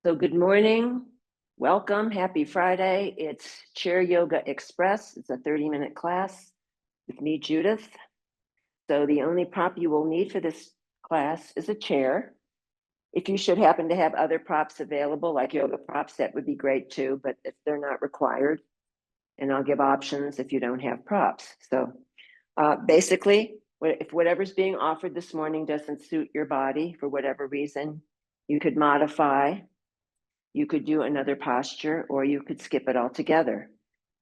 So good morning, welcome, happy Friday. It's Chair Yoga Express. It's a 30-minute class with me, Judith. So the only prop you will need for this class is a chair. If you should happen to have other props available, like yoga props, that would be great too, but if they're not required, and I'll give options if you don't have props. So basically, if whatever's being offered this morning doesn't suit your body for whatever reason, you could modify. You could do another posture, or you could skip it altogether.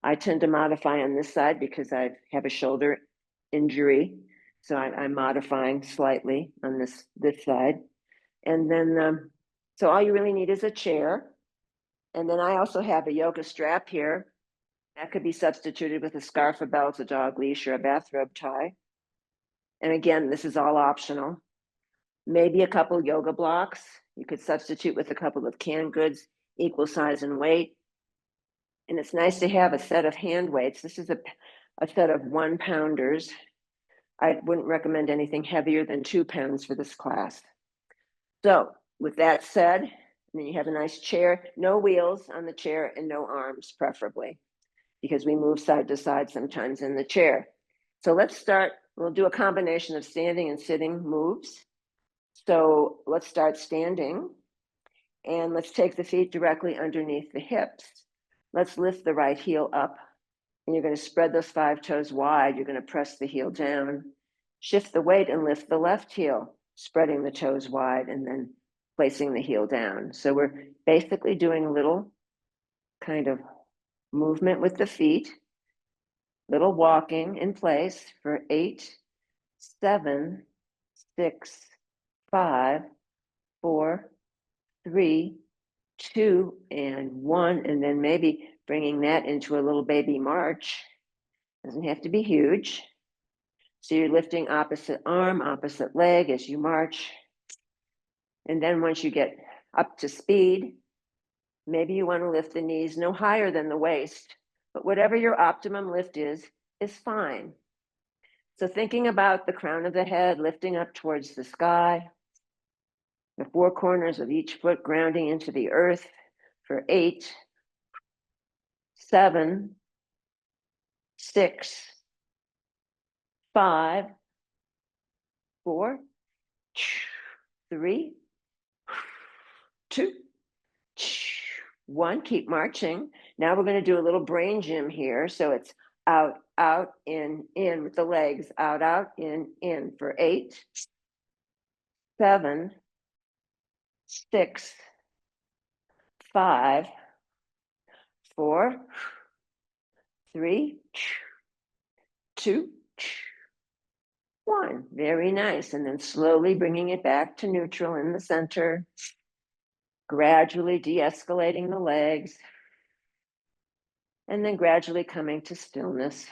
I tend to modify on this side because I have a shoulder injury. So I'm modifying slightly on this side. And then, so all you really need is a chair. And then I also have a yoga strap here. That could be substituted with a scarf, a belt, a dog leash, or a bathrobe tie. And again, this is all optional. Maybe a couple yoga blocks. You could substitute with a couple of canned goods, equal size and weight. And it's nice to have a set of hand weights. This is a set of 1 pounders. I wouldn't recommend anything heavier than 2 pounds for this class. So with that said, then you have a nice chair, no wheels on the chair and no arms preferably, because we move side to side sometimes in the chair. So let's start. We'll do a combination of standing and sitting moves. So let's start standing, and let's take the feet directly underneath the hips. Let's lift the right heel up, and you're going to spread those 5 toes wide. You're going to press the heel down, shift the weight and lift the left heel, spreading the toes wide and then placing the heel down. So we're basically doing a little kind of movement with the feet, little walking in place for 8, 7, 6, 5, 4, 3, 2, and 1, and then maybe bringing that into a little baby march. Doesn't have to be huge. So you're lifting opposite arm, opposite leg as you march. And then once you get up to speed, maybe you want to lift the knees no higher than the waist, but whatever your optimum lift is fine. So thinking about the crown of the head lifting up towards the sky, the 4 corners of each foot grounding into the earth for 8, 7, 6, 5, 4, 3, 2, 1. Keep marching. Now we're going to do a little brain gym here. So it's out, out, in with the legs, out, in for 8, 7, 6, 5, 4, 3, 2, 1. Very nice. And then slowly bringing it back to neutral in the center, gradually de-escalating the legs, and then gradually coming to stillness.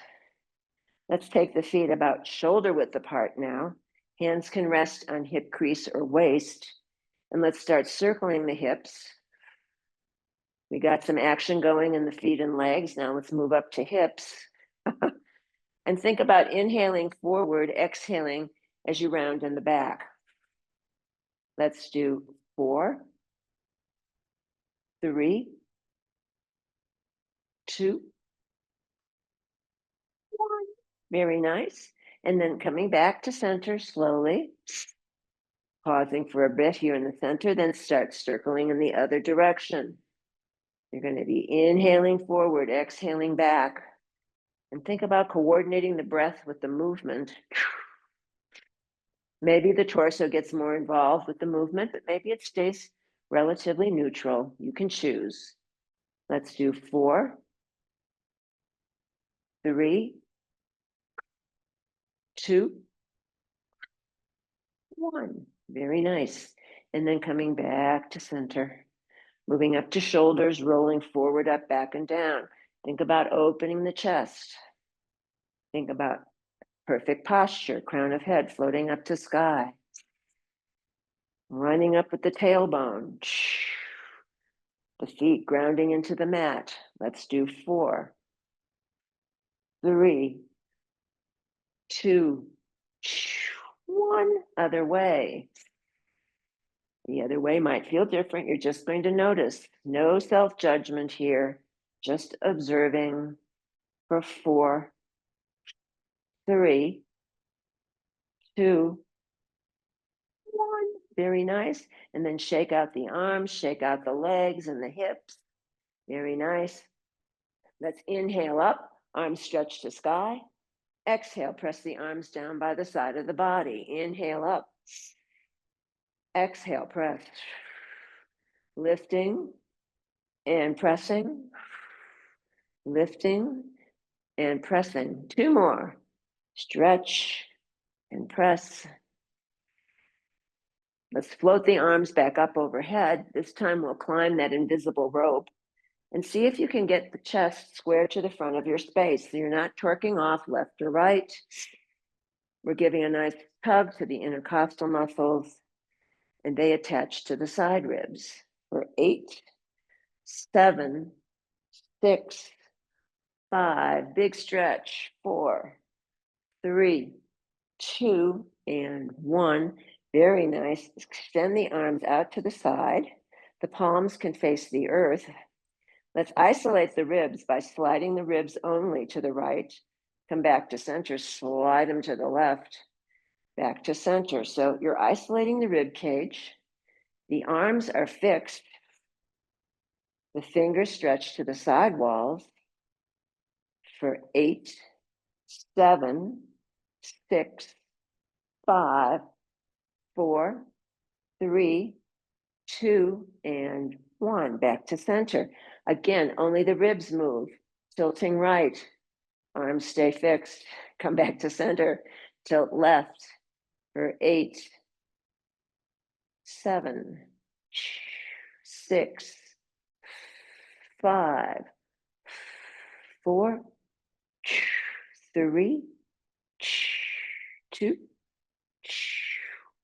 Let's take the feet about shoulder width apart now. Hands can rest on hip crease or waist. And let's start circling the hips. We got some action going in the feet and legs. Now let's move up to hips. And think about inhaling forward, exhaling as you round in the back. Let's do 4, 3, 2, 1. Very nice. And then coming back to center slowly. Pausing for a bit here in the center, then start circling in the other direction. You're going to be inhaling forward, exhaling back. And think about coordinating the breath with the movement. Maybe the torso gets more involved with the movement, but maybe it stays relatively neutral. You can choose. Let's do 4, 3, 2, 1. Very nice. And then coming back to center, moving up to shoulders, rolling forward, up, back, and down. Think about opening the chest. Think about perfect posture, crown of head floating up to sky. Running up with the tailbone. The feet grounding into the mat. Let's do 4, 3, 2, 1. Other way. The other way might feel different. You're just going to notice. No self-judgment here. Just observing for 4, 3, 2, 1. Very nice. And then shake out the arms, shake out the legs and the hips. Very nice. Let's inhale up, arms stretch to sky. Exhale, press the arms down by the side of the body. Inhale up. Exhale, press. Lifting and pressing. Lifting and pressing. 2 more. Stretch and press. Let's float the arms back up overhead. This time we'll climb that invisible rope and see if you can get the chest square to the front of your space so you're not torquing off left or right. We're giving a nice tug to the intercostal muscles and they attach to the side ribs for 8, 7, 6, 5, big stretch, 4, 3, 2, and 1. Very nice. Extend the arms out to the side. The palms can face the earth. Let's isolate the ribs by sliding the ribs only to the right. Come back to center, slide them to the left, back to center. So you're isolating the rib cage. The arms are fixed. The fingers stretch to the side walls for 8, 7, 6, 5, 4, 3, 2, and 1. Back to center. Again, only the ribs move. Tilting right. Arms stay fixed. Come back to center. Tilt left for 8, 7, 6, 5, 4, 3, 2,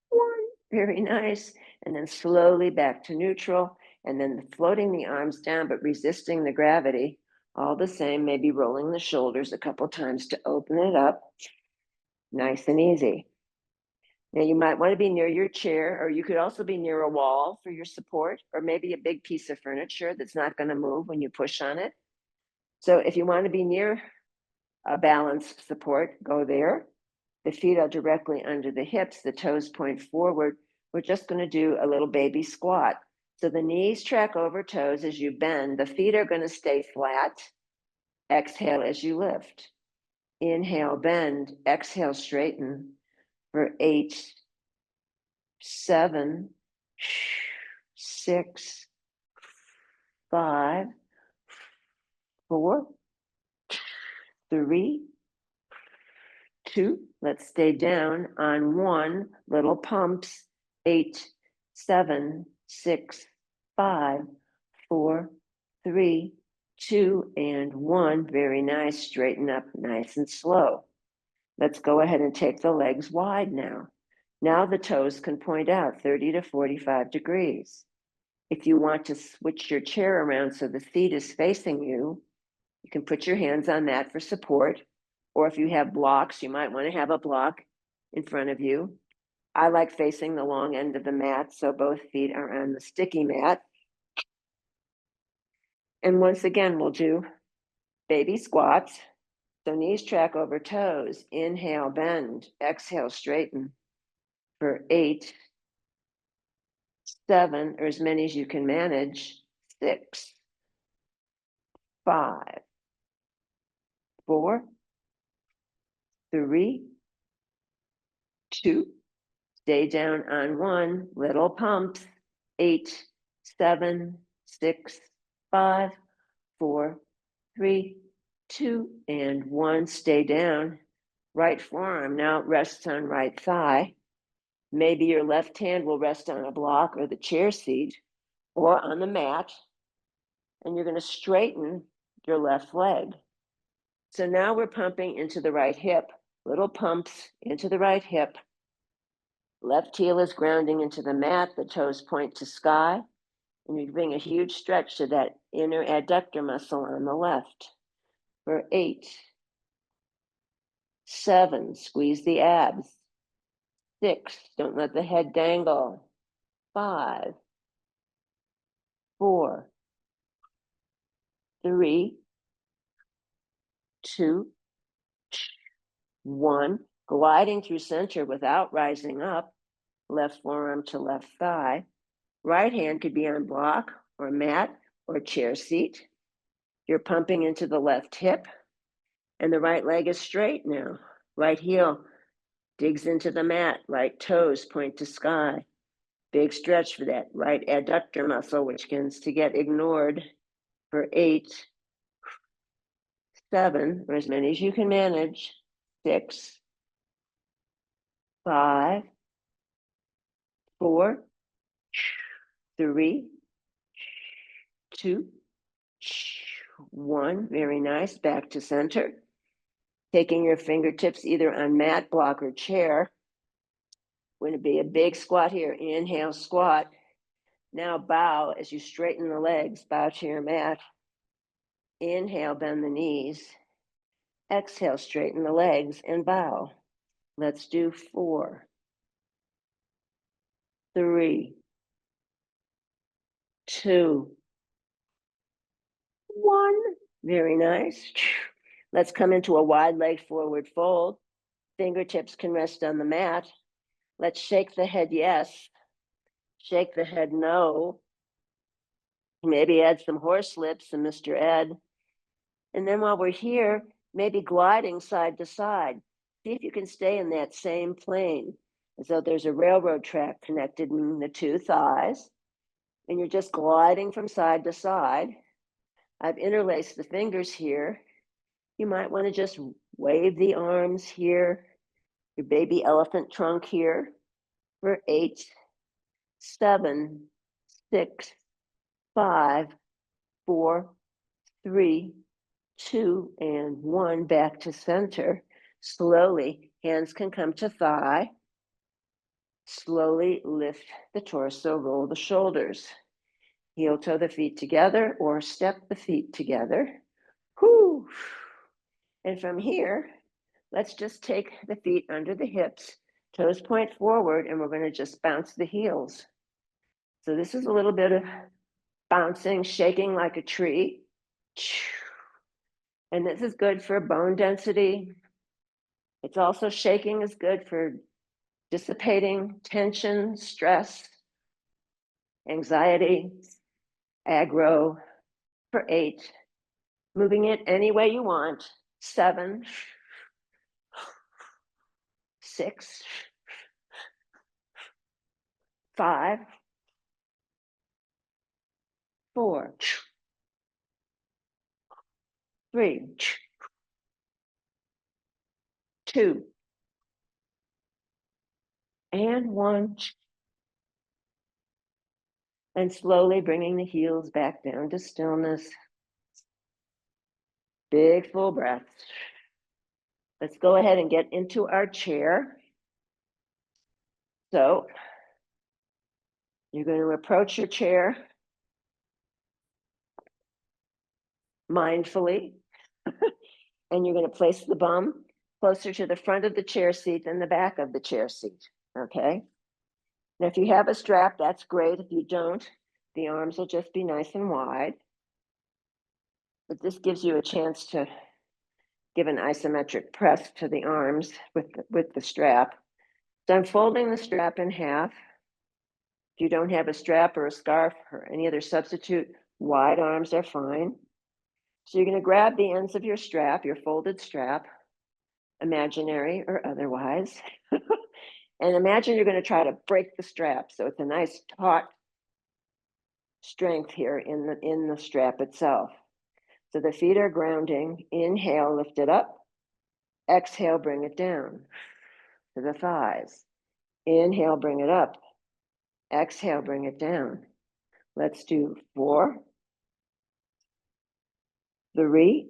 1. Very nice. And then slowly back to neutral. And then floating the arms down, but resisting the gravity. All the same, maybe rolling the shoulders a couple times to open it up. Nice and easy. Now you might want to be near your chair, or you could also be near a wall for your support, or maybe a big piece of furniture that's not going to move when you push on it. So if you want to be near a balanced support, go there. The feet are directly under the hips, the toes point forward. We're just going to do a little baby squat. So the knees track over toes as you bend. The feet are going to stay flat. Exhale as you lift. Inhale, bend. Exhale, straighten for 8, 7, 6, 5, 4, 3, 2. Let's stay down on 1. Little pumps. 8, 7, 6, 5, 4, 3, 2, and 1. Very nice. Straighten up nice and slow. Let's go ahead and take the legs wide now. Now the toes can point out 30 to 45 degrees. If you want to switch your chair around so the seat is facing you, you can put your hands on that for support. Or if you have blocks, you might want to have a block in front of you. I like facing the long end of the mat, so both feet are on the sticky mat. And once again, we'll do baby squats. So knees track over toes. Inhale, bend. Exhale, straighten for 8, 7, or as many as you can manage. 6, 5, 4, 3, 2. Stay down on 1. Little pumps. 8, 7, 6, 5, 4, 3, 2, and 1. Stay down. Right forearm now rests on right thigh. Maybe your left hand will rest on a block or the chair seat or on the mat. And you're going to straighten your left leg. So now we're pumping into the right hip. Little pumps into the right hip. Left heel is grounding into the mat. The toes point to sky. And you bring a huge stretch to that inner adductor muscle on the left. For 8, 7, squeeze the abs. 6, don't let the head dangle. 5, 4, 3, 2, 1. Gliding through center without rising up. Left forearm to left thigh. Right hand could be on block or mat or chair seat. You're pumping into the left hip, and the right leg is straight now. Right heel digs into the mat. Right toes point to sky. Big stretch for that right adductor muscle, which tends to get ignored. For 8, 7, or as many as you can manage. 6, 5, 4, 3, 2, 1. Very nice. Back to center. Taking your fingertips either on mat, block, or chair. Going to be a big squat here. Inhale, squat. Now bow as you straighten the legs. Bow to your mat. Inhale, bend the knees. Exhale, straighten the legs and bow. Let's do 4, 3, 2, 1. Very nice. Let's come into a wide leg forward fold. Fingertips can rest on the mat. Let's shake the head yes. Shake the head no. Maybe add some horse lips and Mr. Ed. And then while we're here, maybe gliding side to side. See if you can stay in that same plane, as though there's a railroad track connected in the two thighs. And you're just gliding from side to side. I've interlaced the fingers here. You might want to just wave the arms here, your baby elephant trunk here for 8, 7, 6, 5, 4, 3, 2, and 1. Back to center. Slowly, hands can come to thigh. Slowly lift the torso, roll the shoulders. Heel toe the feet together or step the feet together. Whew. And from here, let's just take the feet under the hips, toes point forward, and we're going to just bounce the heels. So this is a little bit of bouncing, shaking like a tree. And this is good for bone density. It's also shaking is good for dissipating tension, stress, anxiety, aggro. For 8, moving it any way you want. 7, 6, 5, 4, 3, 2, and 1. And slowly bringing the heels back down to stillness. Big full breaths. Let's go ahead and get into our chair. So you're going to approach your chair mindfully, and you're going to place the bum closer to the front of the chair seat than the back of the chair seat, okay? Now, if you have a strap, that's great. If you don't, the arms will just be nice and wide. But this gives you a chance to give an isometric press to the arms with the strap. So I'm folding the strap in half. If you don't have a strap or a scarf or any other substitute, wide arms are fine. So you're going to grab the ends of your strap, your folded strap, imaginary or otherwise, and imagine you're going to try to break the strap. So it's a nice taut strength here in the strap itself. So the feet are grounding. Inhale, lift it up. Exhale, bring it down to the thighs. Inhale, bring it up. Exhale, bring it down. Let's do 4, 3,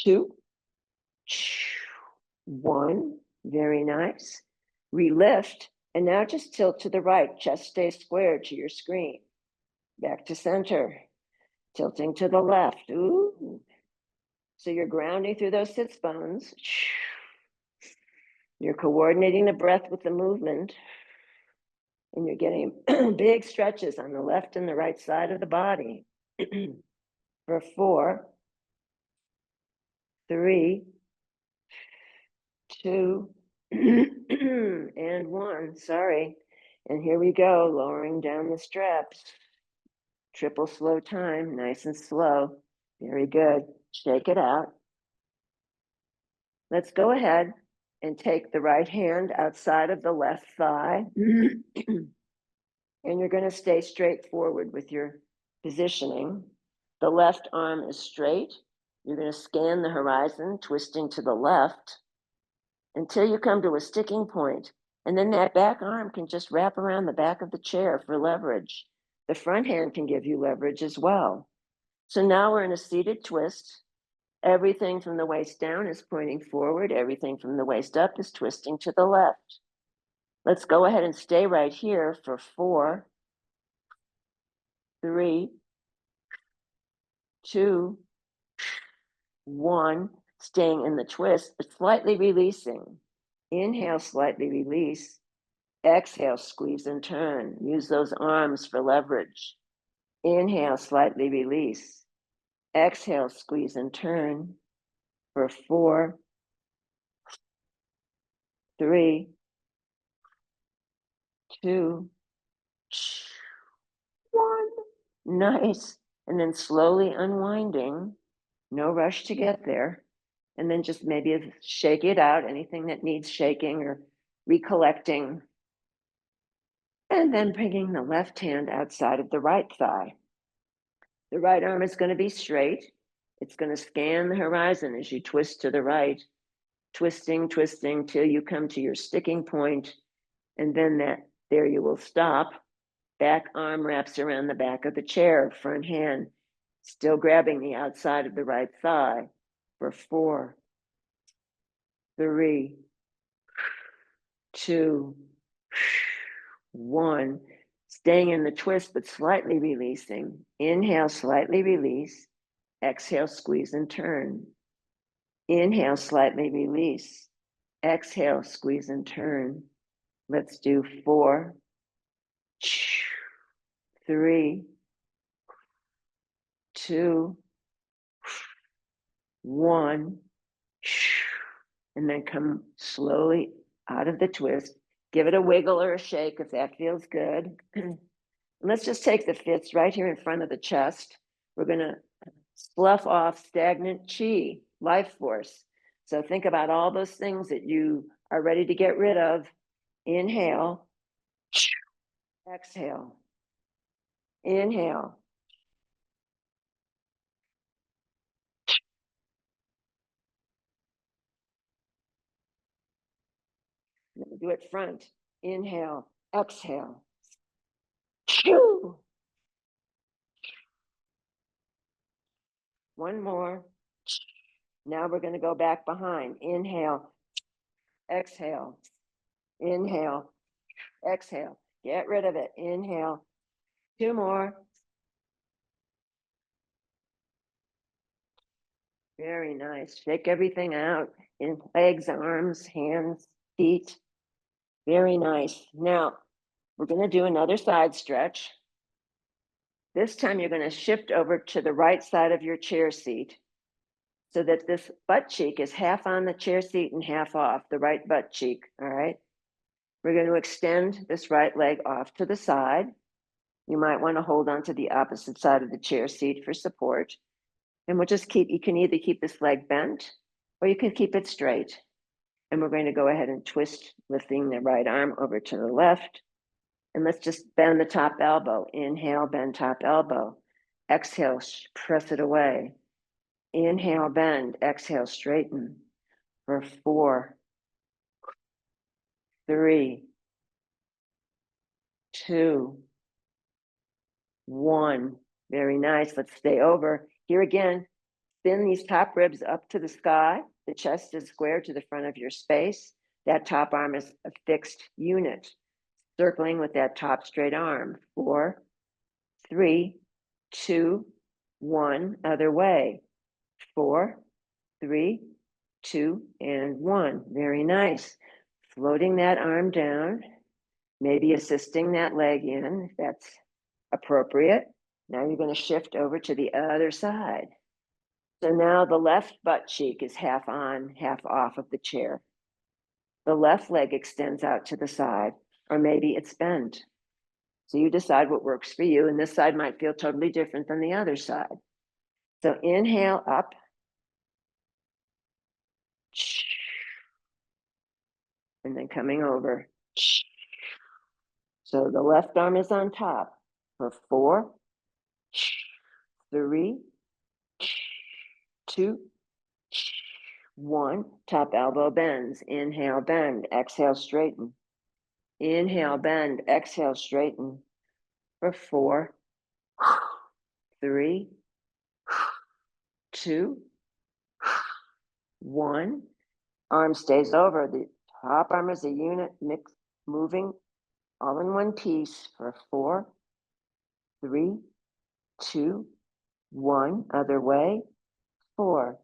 2, 1. Very nice. Relift. And now just tilt to the right. Chest stays square to your screen. Back to center. Tilting to the left. Ooh. So you're grounding through those sits bones. You're coordinating the breath with the movement. And you're getting big stretches on the left and the right side of the body. For 4, 3, 2, and 1. Sorry. And here we go, lowering down the straps. Triple slow time, nice and slow. Very good. Shake it out. Let's go ahead and take the right hand outside of the left thigh. And you're going to stay straight forward with your positioning. The left arm is straight. You're going to scan the horizon, twisting to the left until you come to a sticking point. And then that back arm can just wrap around the back of the chair for leverage. The front hand can give you leverage as well. So now we're in a seated twist. Everything from the waist down is pointing forward. Everything from the waist up is twisting to the left. Let's go ahead and stay right here for 4, 3, 2, 1. Staying in the twist, but slightly releasing. Inhale, slightly release. Exhale, squeeze and turn. Use those arms for leverage. Inhale, slightly release. Exhale, squeeze and turn. For 4, 3, 2, 1. Nice. And then slowly unwinding. No rush to get there. And then just maybe shake it out, anything that needs shaking or recollecting. And then bringing the left hand outside of the right thigh. The right arm is going to be straight. It's going to scan the horizon as you twist to the right, twisting, twisting till you come to your sticking point, and then there you will stop. Back arm wraps around the back of the chair, front hand still grabbing the outside of the right thigh for 4, 3, 2, 1. Staying in the twist, but slightly releasing. Inhale, slightly release. Exhale, squeeze and turn. Inhale, slightly release. Exhale, squeeze and turn. Let's do 4, 3, 2, 1. And then come slowly out of the twist. Give it a wiggle or a shake if that feels good. And let's just take the fists right here in front of the chest. We're going to slough off stagnant chi, life force. So think about all those things that you are ready to get rid of. Inhale. Exhale. Inhale. Do it front. Inhale. Exhale. Chew. One more. Now we're going to go back behind. Inhale. Exhale. Inhale. Exhale. Get rid of it. Inhale. 2 more. Very nice. Shake everything out in legs, arms, hands, feet. Very nice. Now, we're going to do another side stretch. This time you're going to shift over to the right side of your chair seat so that this butt cheek is half on the chair seat and half off, the right butt cheek, all right? We're going to extend this right leg off to the side. You might want to hold on to the opposite side of the chair seat for support. And we'll just you can either keep this leg bent or you can keep it straight. And we're going to go ahead and twist, lifting the right arm over to the left. And let's just bend the top elbow. Inhale, bend top elbow. Exhale, press it away. Inhale, bend. Exhale, straighten. For 4, 3, 2, 1. Very nice. Let's stay over. Here again, spin these top ribs up to the sky. The chest is square to the front of your space. That top arm is a fixed unit, circling with that top straight arm. 4, 3, 2, 1. Other way. 4, 3, 2, and 1. Very nice. Floating that arm down. maybe assisting that leg in if that's appropriate. Now you're going to shift over to the other side. So now the left butt cheek is half on, half off of the chair. The left leg extends out to the side, or maybe it's bent. So you decide what works for you, and this side might feel totally different than the other side. So inhale up. And then coming over. So the left arm is on top for 4, 3, 2, 1. Top elbow bends. Inhale, bend. Exhale, straighten. Inhale, bend. Exhale, straighten. For 4, 3, 2, 1. Arm stays over. The top arm is a unit, mix, moving all in one piece for 4, 3, 2, 1. Other way. 4,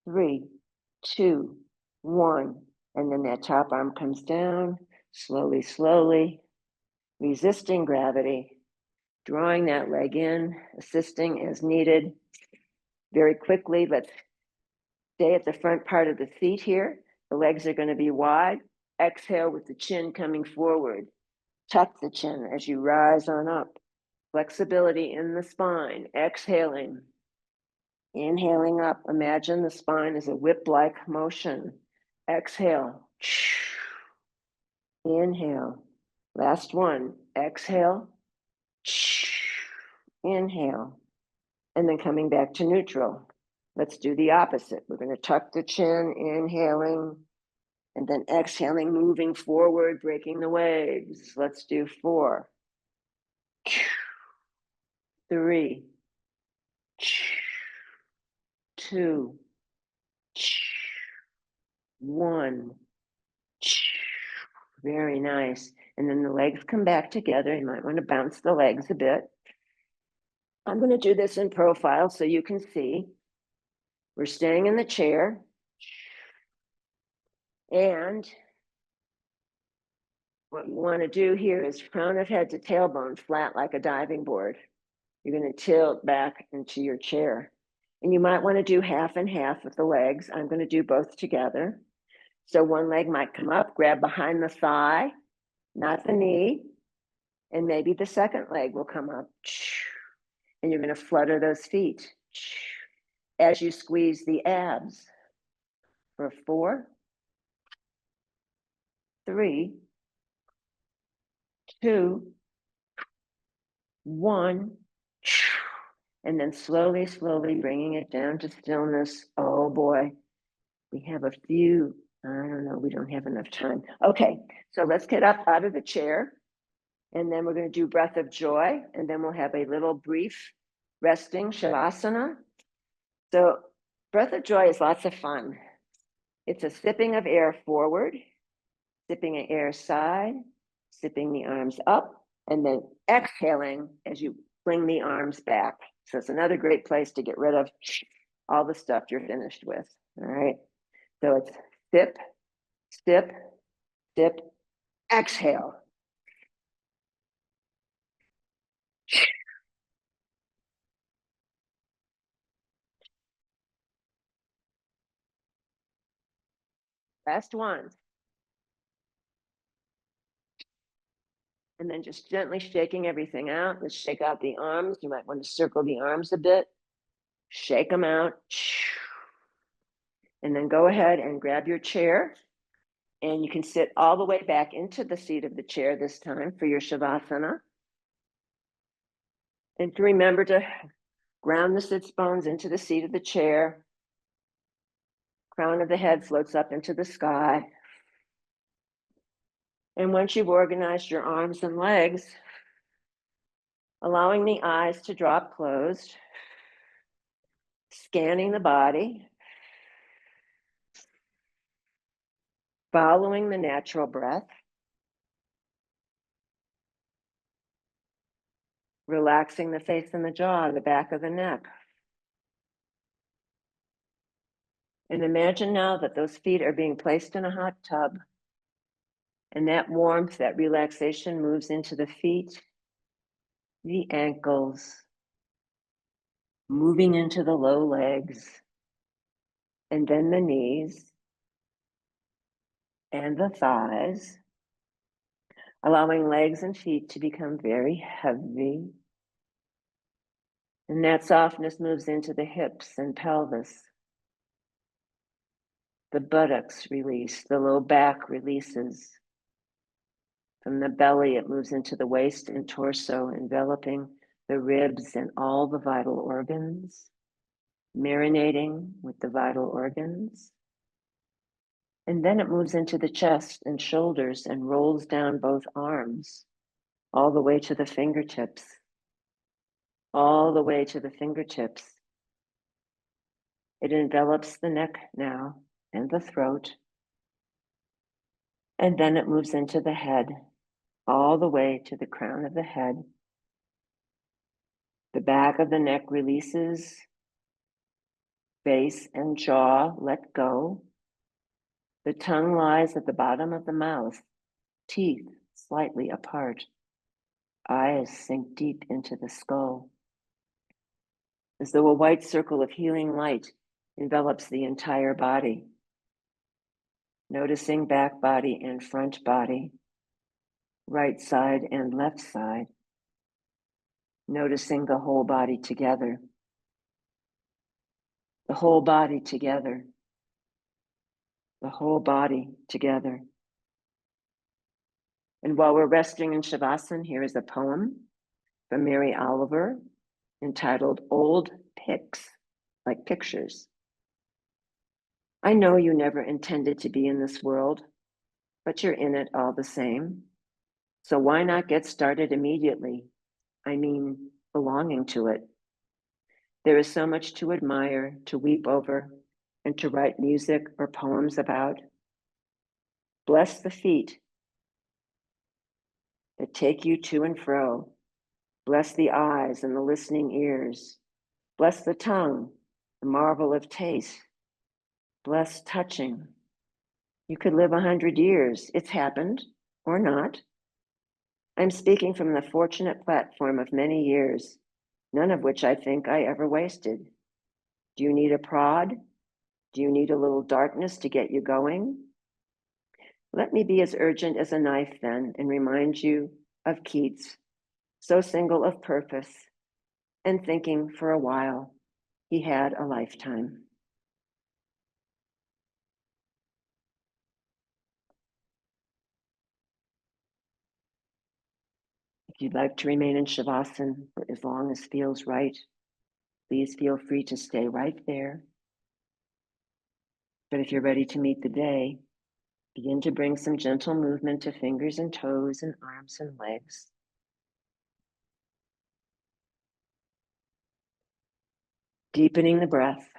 3, 2, 1. And then that top arm comes down slowly, slowly, resisting gravity, drawing that leg in, assisting as needed. Very quickly, let's stay at the front part of the feet here. The legs are going to be wide. Exhale with the chin coming forward. Tuck the chin as you rise on up. Flexibility in the spine. Exhaling. Inhaling up. Imagine the spine is a whip-like motion. Exhale. Inhale. Last one. Exhale. Inhale. And then coming back to neutral. Let's do the opposite. We're going to tuck the chin, inhaling, and then exhaling, moving forward, breaking the waves. Let's do 4, 3, 2, 1. Very nice. And then the legs come back together. You might want to bounce the legs a bit. I'm going to do this in profile so you can see. We're staying in the chair. And what you want to do here is crown of head to tailbone, flat like a diving board. You're going to tilt back into your chair. And you might want to do half and half of the legs. I'm going to do both together. So one leg might come up, grab behind the thigh, not the knee. And maybe the second leg will come up. And you're going to flutter those feet as you squeeze the abs for 4, 3, 2, 1. And then slowly, slowly bringing it down to stillness. Oh boy, we have a few, I don't know, we don't have enough time. Okay, so let's get up out of the chair. And then we're going to do breath of joy. And then we'll have a little brief resting shavasana. So breath of joy is lots of fun. It's a sipping of air forward, sipping of air side, sipping the arms up, and then exhaling as you fling the arms back. So it's another great place to get rid of all the stuff you're finished with. All right. So it's sip, sip, sip, exhale. Last one. And then just gently shaking everything out. Let's shake out the arms. You might want to circle the arms a bit. Shake them out. And then go ahead and grab your chair. And you can sit all the way back into the seat of the chair this time for your shavasana. And to remember to ground the sits bones into the seat of the chair. Crown of the head floats up into the sky. And once you've organized your arms and legs, allowing the eyes to drop closed, scanning the body, following the natural breath, relaxing the face and the jaw, the back of the neck. And imagine now that those feet are being placed in a hot tub. And that warmth, that relaxation moves into the feet, the ankles, moving into the low legs, and then the knees and the thighs, allowing legs and feet to become very heavy. And that softness moves into the hips and pelvis. The buttocks release, the low back releases. From the belly, it moves into the waist and torso, enveloping the ribs and all the vital organs, marinating with the vital organs. And then it moves into the chest and shoulders and rolls down both arms, all the way to the fingertips, all the way to the fingertips. It envelops the neck now and the throat. And then it moves into the head, all the way to the crown of the head. The back of the neck releases, face and jaw let go. The tongue lies at the bottom of the mouth, teeth slightly apart. Eyes sink deep into the skull, as though a white circle of healing light envelops the entire body. Noticing back body and front body, right side and left side. Noticing the whole body together. The whole body together. The whole body together. And while we're resting in Shavasana, here is a poem from Mary Oliver entitled Old Pics, like pictures. I know you never intended to be in this world, but you're in it all the same. So why not get started immediately? I mean, belonging to it. There is so much to admire, to weep over, and to write music or poems about. Bless the feet that take you to and fro. Bless the eyes and the listening ears. Bless the tongue, the marvel of taste. Bless touching. You could live 100 years. It's happened, or not. I'm speaking from the fortunate platform of many years, none of which I think I ever wasted. Do you need a prod? Do you need a little darkness to get you going? Let me be as urgent as a knife then and remind you of Keats, so single of purpose, and thinking for a while he had a lifetime. If you'd like to remain in Shavasana for as long as feels right, please feel free to stay right there. But if you're ready to meet the day, begin to bring some gentle movement to fingers and toes and arms and legs. Deepening the breath.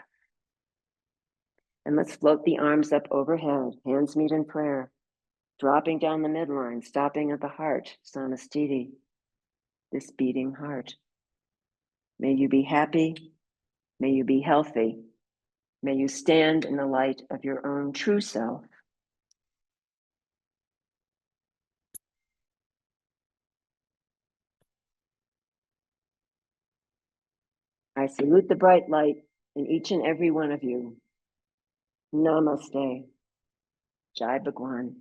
And let's float the arms up overhead, hands meet in prayer, dropping down the midline, stopping at the heart, samastiti, this beating heart. May you be happy. May you be healthy. May you stand in the light of your own true self. I salute the bright light in each and every one of you. Namaste. Jai Bhagwan.